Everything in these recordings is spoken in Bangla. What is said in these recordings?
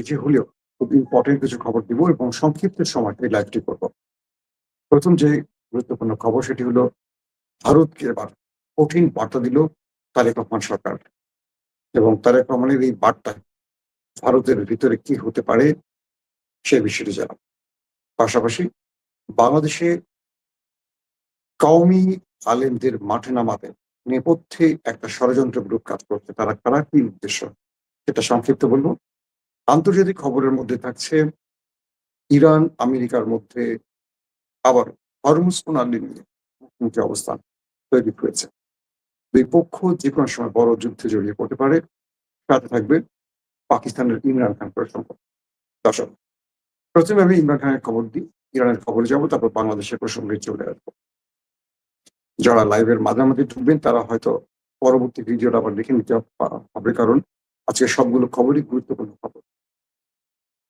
বেশি হলেও খুব ইম্পর্টেন্ট কিছু খবর দিব এবং সংক্ষিপ্ত সময় এই লাইভটি করব। প্রথম যে গুরুত্বপূর্ণ খবর সেটি হলো ভারতকে এবার কঠিন বার্তা দিল তারেক রহমান সরকার এবং তারেক রহমানের এই বার্তা ভারতের ভিতরে কি হতে পারে সে বিষয়টি জানা। পাশাপাশি বাংলাদেশে কওমি আলেমদের মাঠে নামাতে নেপথ্যে একটা ষড়যন্ত্র গ্রুপ কাজ করছে, তারা কারা, কি উদ্দেশ্য সেটা সংক্ষিপ্ত বলবো। আন্তর্জাতিক খবরের মধ্যে থাকছে ইরান আমেরিকার মধ্যে আবার হরমুজ প্রণালী নিয়ে মুখোমুখি অবস্থান তৈরি হয়েছে। দুই পক্ষ যে কোনো সময় বড় যুদ্ধে জড়িয়ে পড়তে পারে। সাথে থাকবে পাকিস্তানের ইমরান খান প্রসঙ্গ। দর্শক, প্রথমে আমি ইমরান খানের খবর দিই, ইরানের খবরে যাবো, তারপর বাংলাদেশের প্রসঙ্গে চলে আসবো। যারা লাইভের মাঝামাঝি ঢুকবেন তারা হয়তো পরবর্তী ভিডিওটা আবার দেখে নিতে হবে, কারণ আজকে সবগুলো খবরই গুরুত্বপূর্ণ খবর।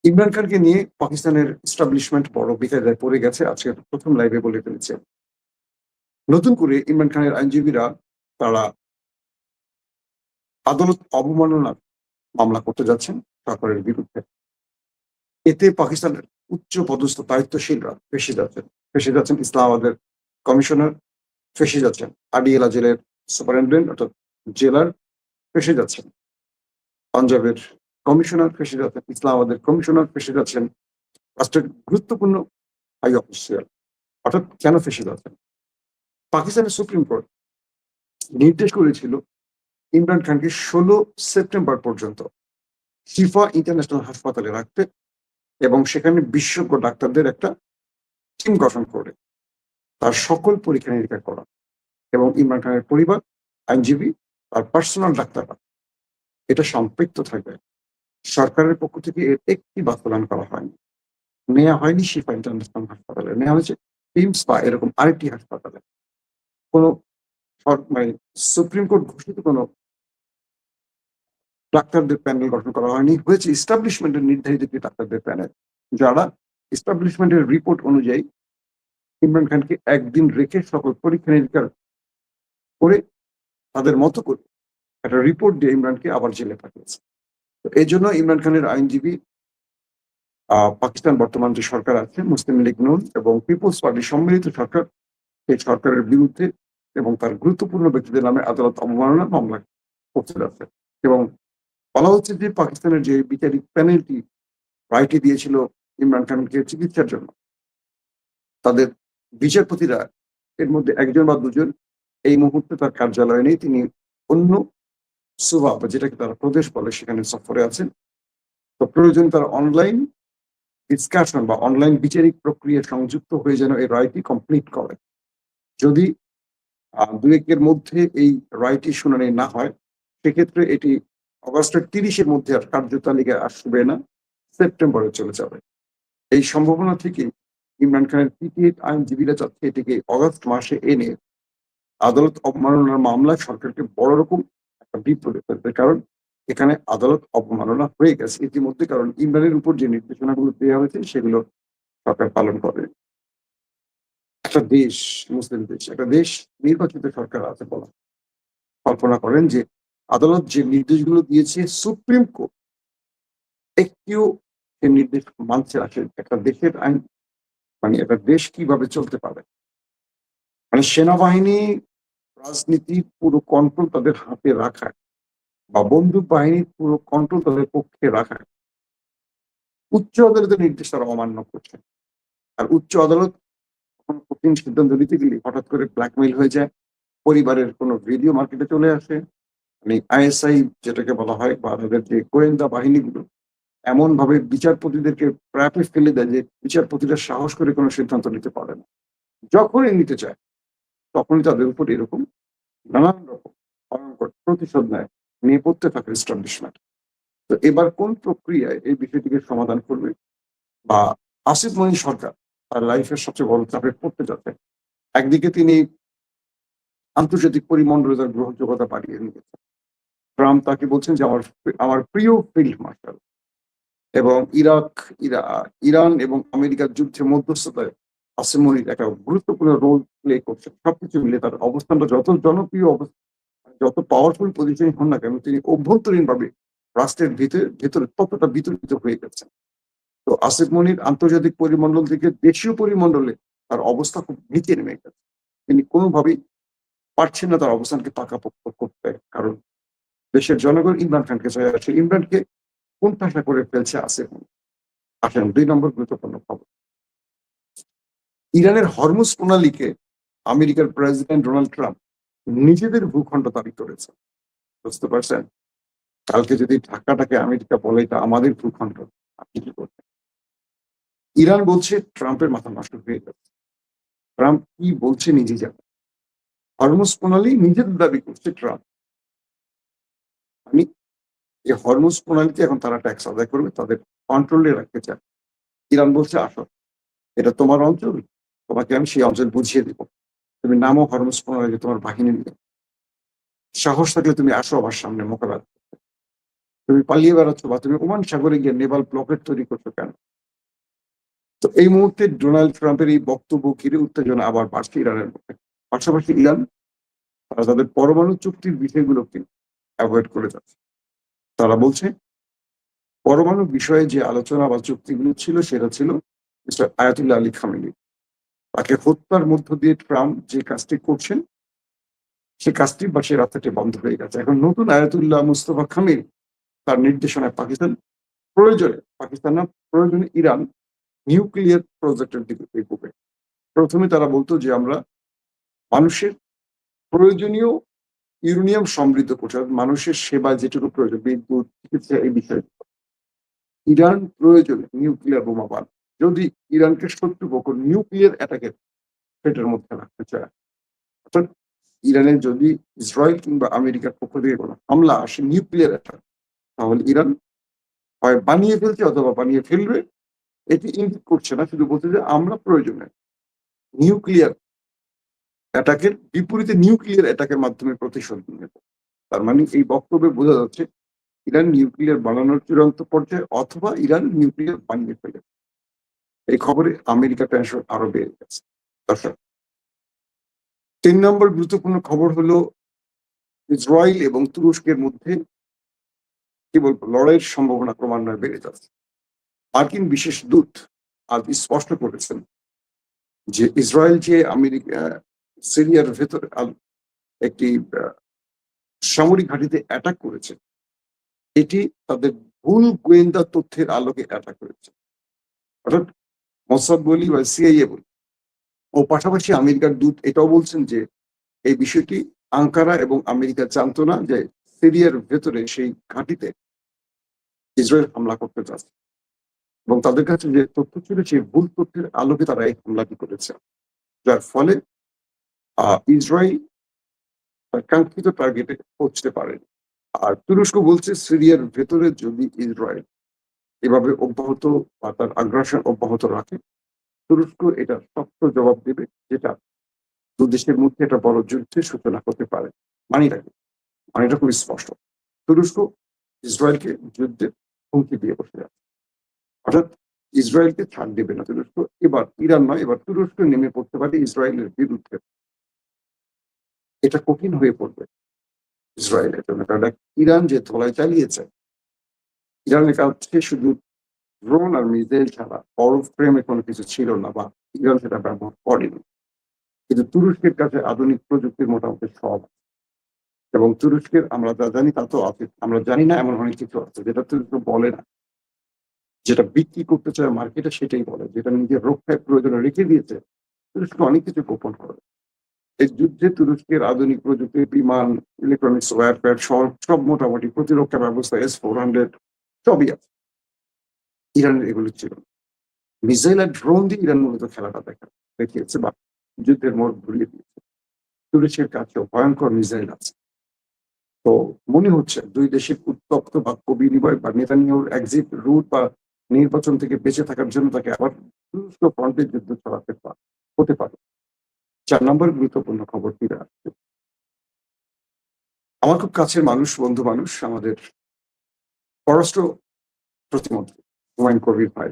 ইমরান খানকে নিয়ে পাকিস্তানের এস্টাবলিশমেন্ট বড় বিকায়দায় পড়ে গেছে, আজকে প্রথম লাইভে বলে ফেলেছে। নতুন করে ইমরান খানের আইনজীবীরা তারা আদালত অবমাননার মামলা করতে যাচ্ছেন সরকারের বিরুদ্ধে। এতে পাকিস্তানের উচ্চ পদস্থ দায়িত্বশীলরা ফেসে যাচ্ছেন ইসলামাবাদের কমিশনার, ফেসে যাচ্ছেন আডিয়ালা জেলের সুপারিনটেন্ডেন্ট অর্থাৎ জেলার, ফেসে যাচ্ছেন পাঞ্জাবের কমিশনার, ফেসে যাচ্ছেন ইসলামাবাদের কমিশনার, ফেসে যাচ্ছেন রাষ্ট্রের গুরুত্বপূর্ণ হাই অফিসিয়াল। অর্থাৎ কেন ফেসে যাচ্ছেন? পাকিস্তানের সুপ্রিম কোর্ট নির্দেশ করেছিল ইমরান খানকে 16 সেপ্টেম্বর পর্যন্ত শিফা ইন্টারন্যাশনাল হাসপাতালে রাখতে এবং সেখানে বিশেষজ্ঞ ডাক্তারদের একটা টিম গঠন করে তার সকল পরীক্ষা নিরীক্ষা করা এবং ইমরান খানের পরিবার, আইনজীবী, তার পার্সোনাল ডাক্তাররা এটা সম্পৃক্ত থাকবে। সরকারের পক্ষ থেকে এর একটি বাস্তবায়ন করা হয়নি, নেওয়া হয়নি শিফা ইন্টারন্যাশনাল হাসপাতালে, নেওয়া হয়েছে পিমস বা এরকম আরেকটি হাসপাতালে। কোনো মানে সুপ্রিম কোর্ট ঘোষিত কোনো ডাক্তারদের প্যানেল গঠন করা হয়নি, হয়েছে এস্টাবলিশমেন্টের নির্ধারিত একটি ডাক্তারদের প্যানেল, যারা এস্টাবলিশমেন্টের রিপোর্ট অনুযায়ী ইমরান খানকে একদিন রেখে সকল পরীক্ষা নিরীক্ষা করে তাদের মতো করে একটা রিপোর্ট দিয়ে ইমরানকে আবার জেলে পাঠিয়েছে। তো এই জন্য ইমরান খানের আইনজীবী পাকিস্তান বর্তমান যে সরকার আছে মুসলিম লীগ নুন এবং পিপলস পার্টি সম্মিলিত সরকার, সেই সরকারের বিরুদ্ধে এবং তার গুরুত্বপূর্ণ ব্যক্তিদের নামে আদালত অবমাননা মামলা করতে যাচ্ছে। এবং বলা হচ্ছে যে পাকিস্তানের যে বিচারিক প্যানেলটি রায়টি দিয়েছিল ইমরান খানকে চিকিৎসার জন্য, তাদের বিচারপতিরা এর মধ্যে একজন বা দুজন এই মুহূর্তে তার কার্যালয়ে নেই, তিনি অন্য সুবা বা যেটাকে তারা প্রদেশ বলে সেখানে সফরে আছেন। তো প্রয়োজন তারা অনলাইন ডিসকাশন বা অনলাইন বিচারিক প্রক্রিয়া সংযুক্ত হয়ে যেন এই রায়টি কমপ্লিট করে। যদি দুয়েকের মধ্যে এই রায়টি শুনানি না হয়, সেক্ষেত্রে এটি অগস্টের 30-এর মধ্যে আর কার্যতালিকায় আসবে না, সেপ্টেম্বরে চলে যাবে। এই সম্ভাবনা থেকে ইমরান খানের পিটিএ আইনজীবীরা চাচ্ছে এটিকে অগস্ট মাসে এনে আদালত অবমাননার মামলায় সরকারকে বড় রকম একটা বিপদে ফেলবে, কারণ এখানে আদালত অবমাননা হয়ে গেছে ইতিমধ্যে, কারণ ইমরানের উপর যে নির্দেশনাগুলো দেওয়া হয়েছে সেগুলো সরকার পালন করে। একটা দেশ, মুসলিম দেশ, একটা দেশ নির্বাচিত সরকার আছে বলা, কল্পনা করেন যে আদালত যে নির্দেশগুলো দিয়েছে সুপ্রিম কোর্ট একটিও সে নির্দেশ মানছে আসে, একটা দেশের আইন মানে একটা দেশ কিভাবে চলতে পারে? মানে সেনাবাহিনী রাজনীতির পুরো কন্ট্রোল তাদের হাতে রাখায় বা বন্দুক বাহিনীর পুরো কন্ট্রোল তাদের পক্ষে রাখায় উচ্চ আদালতের নির্দেশ তারা অমান্য করছে। আর উচ্চ আদালত কঠিন সিদ্ধান্ত নিতে গেলে হঠাৎ করে ব্ল্যাকমেইল হয়ে যায়, পরিবারের কোনো ভিডিও মার্কেটে চলে আসে, মানে আইএসআই যেটাকে বলা হয় বা তাদের যে গোয়েন্দা বাহিনীগুলো এমন ভাবে বিচারপতিদেরকে প্রাপে ফেলে দেয় যে বিচারপতিরা সাহস করে কোনো সিদ্ধান্ত নিতে পারে না। যখনই নিতে চায় তখনই তাদের উপর এরকম নানান রকম ভয়ঙ্কর প্রতিশোধ নেয়, নিয়ে পড়তে থাকে এস্টাবলিশমেন্ট। তো এবার কোন প্রক্রিয়ায় এই বিষয়টিকে সমাধান করবে বা আসিফ মঈন সরকার তার লাইফের সবচেয়ে বড় চাপে পড়তে যাচ্ছে। একদিকে তিনি আন্তর্জাতিক পরিমণ্ডলে তার গ্রহণযোগ্যতা বাড়িয়ে নিয়েছেন, ট্রাম্প তাকে বলছেন যে আমার প্রিয় ফিল্ড মার্শাল, এবং ইরান এবং আমেরিকার যুদ্ধে মধ্যস্থতায় আসিফ মঈন একটা গুরুত্বপূর্ণ রোল প্লে করছে। সবকিছু মিলে তার অবস্থানটা যত জনপ্রিয়, যত পাওয়ারফুল পজিশনে হন না কেন, তিনি অভ্যন্তরীণ ভাবে রাষ্ট্রের ভেতরে ততটা বিতর্কিত হয়ে গেছে। তো আসিফ মনির আন্তর্জাতিক পরিমণ্ডল থেকে দেশীয় পরিমণ্ডলে তার অবস্থা খুব নিচে নেমে গেছে। তিনি কোনোভাবেই পারছেন না তার অবস্থানকে পাকাপোক্ত করতে, কারণ দেশের জনগণ ইমরান খানকে চায়। আসে ইমরানকে কোন ঠাসা করে ফেলছে আসিফ মনির। আসেন 2 নম্বর গুরুত্বপূর্ণ খবর। ইরানের হরমুজ প্রণালীকে আমেরিকার প্রেসিডেন্ট ডোনাল্ড ট্রাম্প নিজেদের ভূখণ্ড দাবি করেছে। বুঝতে পারছেন? কালকে যদি ঢাকাটাকে আমেরিকা বলে এটা আমাদের ভূখণ্ড, আপনি কি করবেন? ইরান বলছে ট্রাম্পের মাথা নষ্ট হয়ে গেছে। ট্রাম্প কি বলছে নিজে জানে। হরমুজ প্রণালী নিজেদের দাবি করছে ট্রাম্প। আমি এই হরমুজ প্রণালীতে এখন তারা ট্যাক্স আদায় করবে, তাদের কন্ট্রোলে রাখতে চায়। ইরান বলছে আসো, এটা তোমার অঞ্চল, তোমাকে আমি সেই অঞ্চল বুঝিয়ে দিব। তুমি নামো হরমুজ প্রণালী, তোমার বাহিনী নিয়ে সাহস থাকলে তুমি আসো আমার সামনে মোকাবেলা। তুমি পালিয়ে বেড়াচ্ছ বা তুমি ওমান সাগরে গিয়ে নেভাল ব্লকেট তৈরি করছো কেন? তো এই মুহূর্তে ডোনাল্ড ট্রাম্পের এই বক্তব্য ঘিরে উত্তেজনা আবার বাড়ছে ইরানের মধ্যে। পাশাপাশি ইরান তারা তাদের পরমাণু চুক্তির বিষয়গুলোকে অ্যাভয়েড করে যাচ্ছে। তারা বলছে পরমাণু বিষয়ে যে আলোচনা বা চুক্তিগুলো ছিল সেটা ছিল মিস্টার আয়াতুল্লাহ আলী খামেনি। তাকে হত্যার মধ্য দিয়ে ট্রাম্প যে কাজটি করছেন সে কাজটি বা সে রাস্তাটি বন্ধ হয়ে গেছে। এখন নতুন আয়াতুল্লাহ মুস্তফা খামেনি তার নির্দেশনায় পাকিস্তান না প্রয়োজনে ইরান নিউক্লিয়ার প্রজেক্টের দিকে এগোবে। প্রথমে তারা বলতো যে আমরা মানুষের প্রয়োজনীয় ইউরেনিয়াম সমৃদ্ধ করছে, মানুষের সেবা যেটুকু প্রয়োজন, বিদ্যুৎ, চিকিৎসা, এই বিষয়ে ইরান প্রয়োজনে নিউক্লিয়ার বোমা বান যদি ইরানকে শত্রুপক্ষ নিউক্লিয়ার অ্যাটাকের পেটের মধ্যে রাখতে চায়। অর্থাৎ ইরানের যদি ইসরায়েল কিংবা আমেরিকার পক্ষ থেকে কোনো হামলা আসে নিউক্লিয়ার অ্যাটাক, তাহলে ইরান হয় বানিয়ে ফেলছে অথবা বানিয়ে ফেলবে। এটি ইঙ্গিত করছে না, শুধু বলছে যে আমরা প্রয়োজনে নিউক্লিয়ার অ্যাটাকের বিপরীতে নিউক্লিয়ার অ্যাটাকের মাধ্যমে প্রতিশোধ নেব। তার মানে এই বক্তব্যে বোঝা যাচ্ছে ইরান নিউক্লিয়ার বানানোর চূড়ান্ত পর্যায়ে অথবা ইরান নিউক্লিয়ার বানিয়ে ফেলে। এই খবরে আমেরিকা টেনশন আরো বেড়ে গেছে। দর্শক, 3 নম্বর গুরুত্বপূর্ণ খবর হলো ইসরায়েল এবং তুরস্কের মধ্যে কি বলবো লড়াইয়ের সম্ভাবনা ক্রমান্বয়ে বেড়ে যাচ্ছে। মার্কিন বিশেষ দূত আজ স্পষ্ট করেছেন যে ইসরায়েল যে আমেরিকা সিরিয়ার ভেতরে একটি সামরিক ঘাঁটিতে অ্যাটাক করেছে, এটি তাদের ভুল গোয়েন্দা তথ্যের আলোকে অ্যাটাক করেছে। অর্থাৎ মোসাদ বলি বা সিআইএ বলি, ও পাশাপাশি আমেরিকার দূত এটাও বলছেন যে এই বিষয়টি আঙ্কারা এবং আমেরিকা জানতো না যে সিরিয়ার ভেতরে সেই ঘাঁটিতে ইসরায়েল হামলা করতে যাচ্ছে, এবং তাদের কাছে যে তথ্য ছিল সেই ভুল তথ্যের আলোকে তারা এই হামলাটি করেছে, যার ফলে ইসরায়েল তার কাঙ্ক্ষিত টার্গেটে পৌঁছতে পারেনি। আর তুরস্ক বলছে সিরিয়ার ভেতরে যদি ইসরায়েল এভাবে অব্যাহত বা তার আগ্রাসন অব্যাহত রাখে, তুরস্ক এটা শক্ত জবাব দেবে, যেটা দু দেশের মধ্যে একটা বড় যুদ্ধের সূচনা করতে পারে। মানেটা খুব স্পষ্ট। তুরস্ক ইসরায়েলকে যুদ্ধের হুমকি দিয়ে বসে যাচ্ছে। অর্থাৎ ইসরায়েলকে ছাড় দেবে না তুরস্ক। এবার ইরান নয়, এবার তুরস্ক নেমে পড়তে পারে ইসরায়েলের বিরুদ্ধে। এটা কঠিন হয়ে পড়বে ইসরায়েলের জন্য, কারণ ইরান যে ধোলাই চালিয়েছে, ইরানের কাছে শুধু ড্রোন আর মিসাইল ছাড়া বড় ফ্রেমে কোনো কিছু ছিল না, বা ইরান সেটা ব্যবহার করেনি। কিন্তু তুরস্কের কাছে আধুনিক প্রযুক্তির মোটামুটি সব, এবং তুরস্কের আমরা যা জানি তা তো আছে, আমরা জানি না এমন অনেক কিছু আছে যেটা তুরস্ক বলে না। যেটা বিক্রি করতে চায় মার্কেটে সেটাই বলে, যেটা নিজের রক্ষায় প্রয়োজনে রেখে দিয়েছে তুরস্ক অনেক কিছু গোপন করে। এই যুদ্ধে তুরস্কের আধুনিক প্রযুক্তির বিমান, ইলেকট্রনিক্স ওয়্যারফেয়ার সব মোটামুটি প্রতিরক্ষা ব্যবস্থা S-400 সবই আছে। ইরানের এগুলো ছিল না। মিসাইল আর ড্রোন দিয়ে ইরান মূলত খেলাটা দেখিয়েছে বা যুদ্ধের মোড় ঘুরিয়ে দিয়েছে। তুরস্কের কাছেও ভয়ঙ্কর মিসাইল আছে। তো মনে হচ্ছে দুই দেশের উত্তপ্ত বাক্য বিনিময় বা নেতানিয়াহুর এক্সিট রুট বা নির্বাচন থেকে বেঁচে থাকার জন্য তাকে আবার তুরস্ক ফ্রন্টে যুদ্ধ চালাতে হতে পারে। 4 নম্বর গুরুত্বপূর্ণ খবর ফিরে আসছে। আমার খুব কাছের মানুষ, বন্ধু মানুষ, আমাদের পররাষ্ট্র প্রতিমন্ত্রী হুমায়ুন কবির ভাই,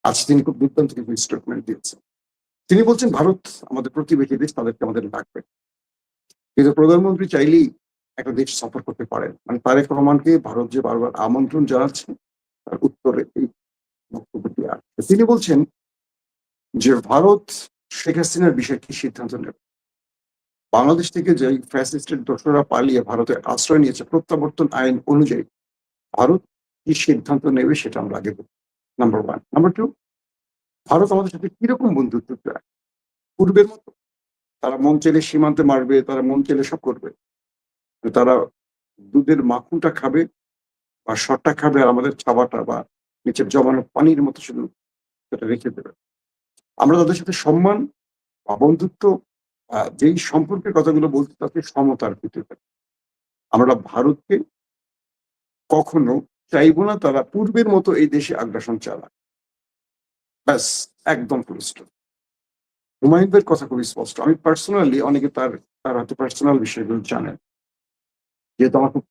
আজ তিনি খুব দুর্দান্ত কিছু স্টেটমেন্ট দিয়েছেন। তিনি বলছেন ভারত আমাদের প্রতিবেশী দেশ, তাদেরকে আমাদের লাগবে, কিন্তু প্রধানমন্ত্রী চাইলেই একটা দেশ সফর করতে পারেন? মানে তারেক রহমানকে ভারত যে বারবার আমন্ত্রণ জানাচ্ছে, তার উত্তরে এই বক্তব্যটি আসছে। তিনি বলছেন যে ভারত শেখ হাসিনার বিষয়ে কি সিদ্ধান্ত নেবে? বাংলাদেশ থেকে যে ফ্যাসিস্টের দোসররা পালিয়ে ভারতে আশ্রয় নিয়েছে, প্রত্যাবর্তন আইন অনুযায়ী ভারত কি সিদ্ধান্ত নেবে সেটা আমরা আগে বলি। নাম্বার 1। নাম্বার 2, ভারত আমাদের সাথে কিরকম বন্ধুত্ব চায়? পূর্বের মতো তারা মন চাইলে সীমান্তে মারবে, তারা মন চাইলে সব করবে। তারা দুধের মাখনটা খাবে বা সরটা খাবে আর আমাদের খাবারটা বা নিচের জমানো পানির মতো শুধু সেটা রেখে দেবে। আমরা তাদের সাথে সম্মান বা বন্ধুত্ব যেই সম্পর্কের কথাগুলো বলছি তাতে সমতার ভিত্তিতে। আমরা ভারতকে কখনো চাইবো না তারা পূর্বের মতো এই দেশে আগ্রাসন চালাক। ব্যাস, একদম ফুল স্টপ। হুমায়ুন ভাইয়ের কথা খুবই স্পষ্ট। আমি পার্সোনালি অনেকে তার তার হয়তো পার্সোনাল বিষয়গুলো জানেন। যেহেতু আমার খুব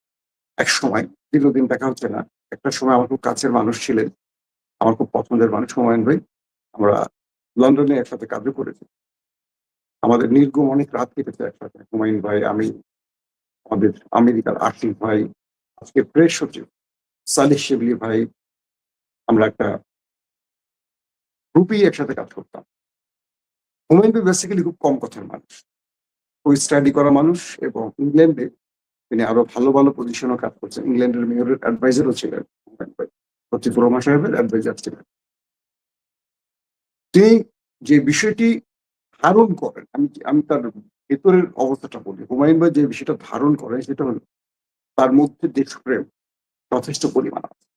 একসময় দীর্ঘদিন দেখা হচ্ছে না। একটা সময় আমার খুব কাছের মানুষ ছিলেন। আমার খুব পছন্দের মানুষ হুমায়ুন ভাই। আমরা লন্ডনে একসাথে কাজও করেছি। আমাদের নির্ঘুম অনেক রাত কেটেছে একসাথে। হুমায়ুন ভাই, আমি, আমাদের আমেরিকার আশিক ভাই, আজকে প্রেস সচিব সালিহ শিবলি ভাই, আমরা একটা গ্রুপেই একসাথে কাজ করতাম। হুমায়ুন ভাই বেসিক্যালি খুব কম কথার মানুষ। ওই স্টাডি করা মানুষ এবং ইংল্যান্ডে তিনি আরো ভালো, ভালো পজিশনেও কাজ করছেন। ইংল্যান্ডের মেয়রের অ্যাডভাইজারও ছিলেন হুমায়ুন ভাই। সচিব রমা সাহেবের অ্যাডভাইজার ছিলেন। তিনি যে বিষয়টি ধারণ করেন, আমি আমি তার ভেতরের অবস্থাটা বলি। হুমায়ুন ভাই যে বিষয়টা ধারণ করেন সেটা হলো তার মধ্যে দেশপ্রেম যথেষ্ট পরিমাণ আছে।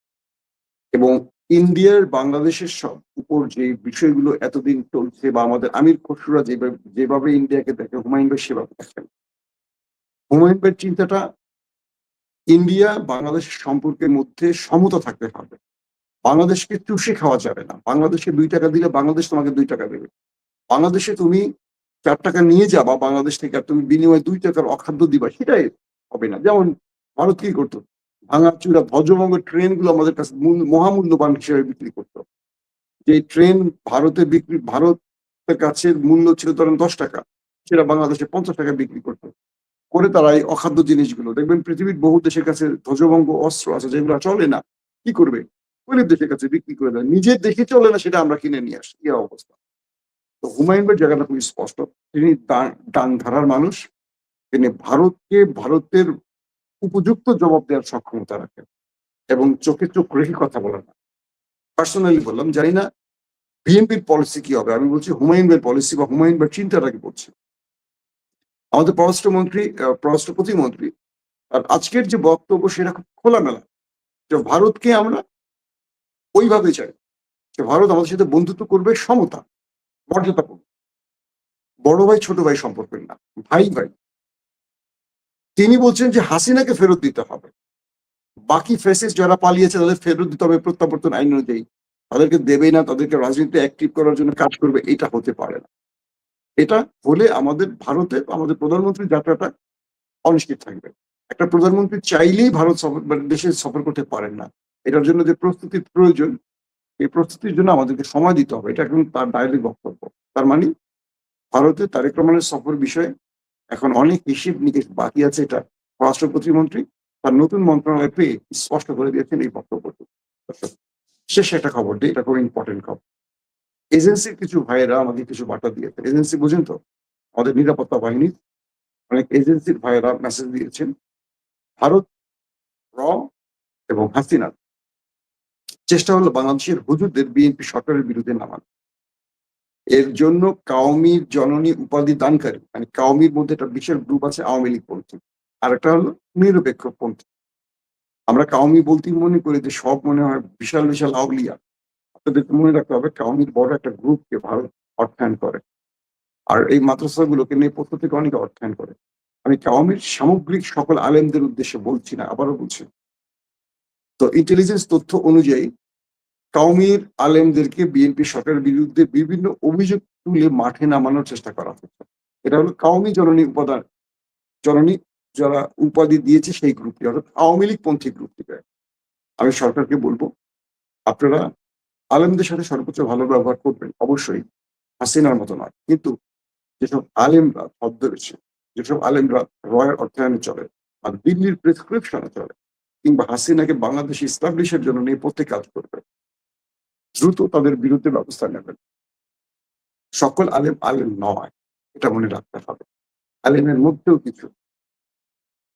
এবং ইন্ডিয়ার বাংলাদেশের সব উপর যে বিষয়গুলো এতদিন চলছে বা আমাদের আমির খসরুরা যেভাবে ইন্ডিয়াকে দেখে হুমায়ুন ভাই সেভাবে দেখেন। হুমায়ুন ভাইয়ের চিন্তাটা ইন্ডিয়া বাংলাদেশের সম্পর্কের মধ্যে সমতা থাকতে হবে। বাংলাদেশকে চুষে খাওয়া যাবে না। বাংলাদেশকে ২ টাকা দিলে বাংলাদেশ তোমাকে ২ টাকা দেবে। বাংলাদেশে তুমি ৪ টাকা নিয়ে যাবা বাংলাদেশ থেকে আর তুমি বিনিময়ে ২ টাকার অখাদ্য দিবা, সেটাই হবে না। যেমন ভারত কি করতো? ভাঙাচুরা ধ্বজভঙ্গ ট্রেনগুলো আমাদের কাছে মহামূল্যবান হিসেবে বিক্রি করতো। যে ট্রেন ভারতের কাছে মূল্য ছিল ধরেন ৳১০, সেটা বাংলাদেশে ৳৫০ বিক্রি করতো। করে তারা এই অখাদ্য জিনিসগুলো দেখবেন পৃথিবীর বহু দেশের কাছে ধ্বজভঙ্গ অস্ত্র আছে যেগুলো চলে না। কি করবে? গরিব দেশের কাছে বিক্রি করে দেয়। নিজের দেশে চলে না সেটা আমরা কিনে নিয়ে আসি। এই অবস্থা। তো হুমায়ুন ভাইয়ের জায়গাটা খুবই স্পষ্ট। তিনি ডান ধারার মানুষ। তিনি ভারতকে ভারতের উপযুক্ত জবাব দেওয়ার সক্ষমতা রাখেন এবং চোখে চোখ রেখে কথা বলেন না। পার্সোনালি বললাম, জানি না বিএনপির পলিসি কি হবে। আমি বলছি হুমায়ুন ভাইয়ের পলিসি বা হুমায়ুন ভাইয়ের চিন্তাটাকে বলছি। আমাদের পররাষ্ট্র প্রতিমন্ত্রী আর আজকের যে বক্তব্য সেটা খুব খোলামেলা। যে ভারতকে আমরা ওইভাবে চাই যে ভারত আমাদের সাথে বন্ধুত্ব করবে সমতা, মর্যাদাপূর্ণ। বড় ভাই ছোট ভাই সম্পর্কের না, ভাই ভাই। তিনি বলছেন যে হাসিনাকে ফেরত দিতে হবে। বাকি ফ্যাসিস্ট যারা পালিয়েছে তাদের ফেরত দিতে হবে প্রত্যাবর্তন আইন অনুযায়ী। তাদেরকে দেবেই না, তাদেরকে রাজনীতিতে অ্যাক্টিভ করার জন্য কাজ করবে, এটা হতে পারে না। এটা হলে আমাদের ভারতে আমাদের প্রধানমন্ত্রীর যাত্রাটা অনিশ্চিত থাকবে। একটা প্রধানমন্ত্রী চাইলেই ভারত সফর মানে দেশে সফর করতে পারেন না। এটার জন্য যে প্রস্তুতির প্রয়োজন, এই প্রস্তুতির জন্য আমাদেরকে সময় দিতে হবে। এটা কিন্তু তার ডাইরেক্ট বক্তব্য। তার মানে ভারতে তারেক রহমানের সফর বিষয়ে এখন অনেক হিসেব নিকেশ বাকি আছে। এটা পররাষ্ট্র প্রতিমন্ত্রী তার নতুন মন্ত্রণালয় পেয়ে স্পষ্ট করে দিয়েছেন এই বক্তব্যটি। দর্শক, শেষে একটা খবর দিই, এটা খুব ইম্পর্টেন্ট খবর। এজেন্সির কিছু ভাইয়েরা আমাদের কিছু বার্তা দিয়েছেন। এজেন্সি বুঝেন তো? আমাদের নিরাপত্তা বাহিনীর অনেক এজেন্সির ভাইয়েরা মেসেজ দিয়েছেন। ভারত, র এবং হাসিনার চেষ্টা হলো বাংলাদেশের হুজুরদের বিএনপি সরকারের বিরুদ্ধে নামানো। এর জন্য কাওমির জননী উপাধি দানকারী মানে কাওমির মধ্যে একটা বিশাল গ্রুপ আছে আওয়ামী লীগ পন্থী। আরেকটা হলো নিরপেক্ষ পন্থী। আমরা কাওমি বলতেই মনে করি যে সব মনে হয় বিশাল, বিশাল আউলিয়া। আপনাদেরকে মনে রাখতে হবে কাওমির বড় একটা গ্রুপকে ভারত অর্থায়ন করে। আর এই মাদ্রাসাগুলোকে নিয়ে পক্ষ থেকে অনেকে অর্থায়ন করে। আমি কাওমির সামগ্রিক সকল আলেমদের উদ্দেশ্যে বলছি না, আবারও বলছি। তো ইন্টেলিজেন্স তথ্য অনুযায়ী কাওমির আলেমদেরকে বিএনপি সরকারের বিরুদ্ধে বিভিন্ন অভিযোগ তুলে মাঠে নামানোর চেষ্টা করা হচ্ছে। এটা হলো কাওমি জননী যারা উপাধি দিয়েছে সেই গ্রুপটি, অর্থাৎ আওয়ামী লীগ পন্থী গ্রুপটিকে। আমি সরকারকে বলবো আপনারা আলেমদের সাথে সর্বোচ্চ ভালো ব্যবহার করবেন অবশ্যই, হাসিনার মতো নয়। কিন্তু যেসব আলেমরা ছদ্মবেশে, যেসব আলেমরা রয়ের অর্থায়নে চলে, আর দিল্লির প্রেসক্রিপশনে চলে, কিংবা হাসিনাকে বাংলাদেশে ইস্টাবলিশের জন্য নেপথ্যে কাজ করবে, দ্রুত তাদের বিরুদ্ধে ব্যবস্থা নেবেন। সকল আলেম আলেম নয়, এটা মনে রাখতে হবে। আলেমের মধ্যেও কিছু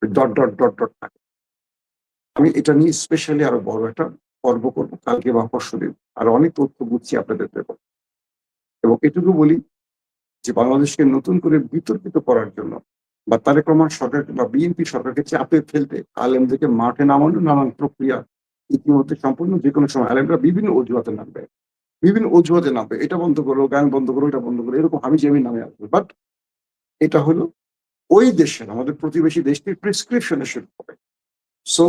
ডট ডট ডট ডট থাকে। আমি এটা নিয়ে স্পেশালি আরো বড় একটা পর্ব করবো কালকে বা পরশুদিন, আর অনেক তথ্য বুঝছি আপনাদের দেব। এবং এটুকু বলি যে বাংলাদেশকে নতুন করে বিতর্কিত করার জন্য বা তারেক রহমান সরকার বা বিএনপি সরকারকে চাপে ফেলতে আলেমদেরকে মাঠে নামানো নানান প্রক্রিয়া ইতিমধ্যে সম্পূর্ণ। যে কোনো সময় আলেমরা বিভিন্ন অজুহাতে নামবে, এটা বন্ধ করো, গান বন্ধ করো, এটা বন্ধ করো, এরকম আমি জামি নামে আসবে। বাট এটা হলো ওই দেশের, আমাদের প্রতিবেশী দেশটির প্রেসক্রিপশনে শুরু হবে। সো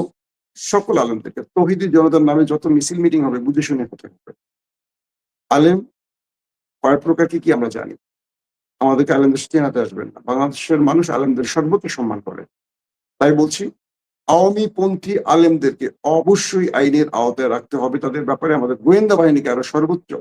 সকল আলেমদেরকে, তৌহিদি জনতার নামে যত মিছিল মিটিং হবে বুঝে শুনে হতে হবে। আলেম কয় প্রকার কি আমরা জানি। আমাদেরকে আলেমদের চেনাতে আসবেন না। বাংলাদেশের মানুষ আলেমদের সর্বোচ্চ সম্মান করে। তাই বলছি, আওয়ামী পন্থী আলেমদেরকে অবশ্যই আইনের আওতায় রাখতে হবে। তাদের ব্যাপারে আমাদের গোয়েন্দা বাহিনীকে আরো সর্বোচ্চ